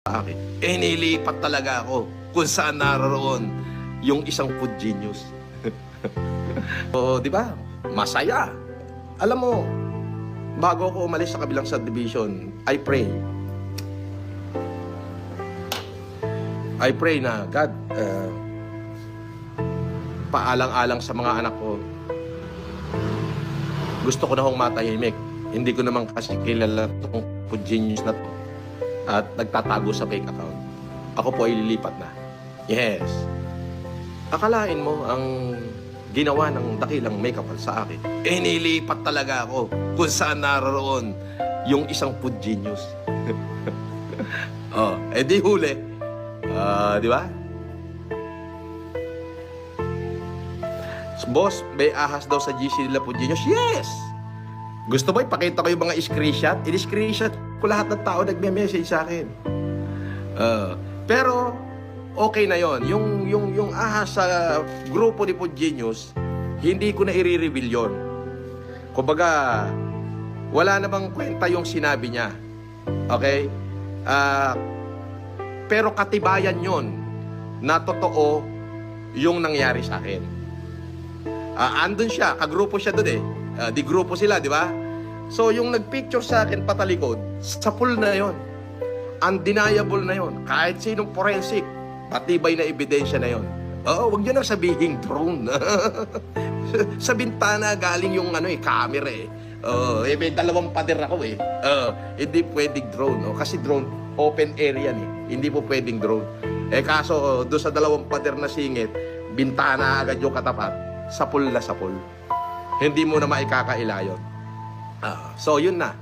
akin. Nilipat talaga ako kung saan naroon yung isang food genius. O, di ba? Masaya. Alam mo, bago ako umalis sa kabilang subdivision, I pray. I pray na, God, paalang-alang sa mga anak ko. Gusto ko na hong matahimik. Hindi ko naman kasi kilala itong food genius na to. At nagtatago sa fake account. Ako po ay lilipat na. Yes. Akalain mo ang ginawa ng dakilang makeup sa akin. Nilipat talaga ako kung saan naroon yung isang food genius. Oh, di huli. Di ba? Boss, may ahas daw sa GC nila food genius. Yes! Gusto mo ipakita ko yung mga screenshot? I-screenshot ko lahat ng tao nagme-message sa akin. Pero okay na yon. Yung ahas sa grupo ni Food Genius, hindi ko na i-reveal yon. Kumbaga, wala namang kwenta yung sinabi niya. Okay? Pero katibayan yon na totoo yung nangyari sa akin. Andun siya, kagrupo siya doon eh. Di grupo sila, di ba? So, yung nagpicture sa akin patalikod, sa pool na yon. Undeniable na yon. Kahit sinong forensic, patibay na ebidensya na yon. Wag nyo nang sabihin drone. Sa bintana galing yung camera eh. May dalawang pader ako eh. Hindi pwedeng drone. Kasi drone, open area eh. Hindi po pwedeng drone. Kaso, doon sa dalawang pader na singit, bintana agad yung katapat. Sapul na sapul. Hindi mo na maikakaila yun. So, yun na.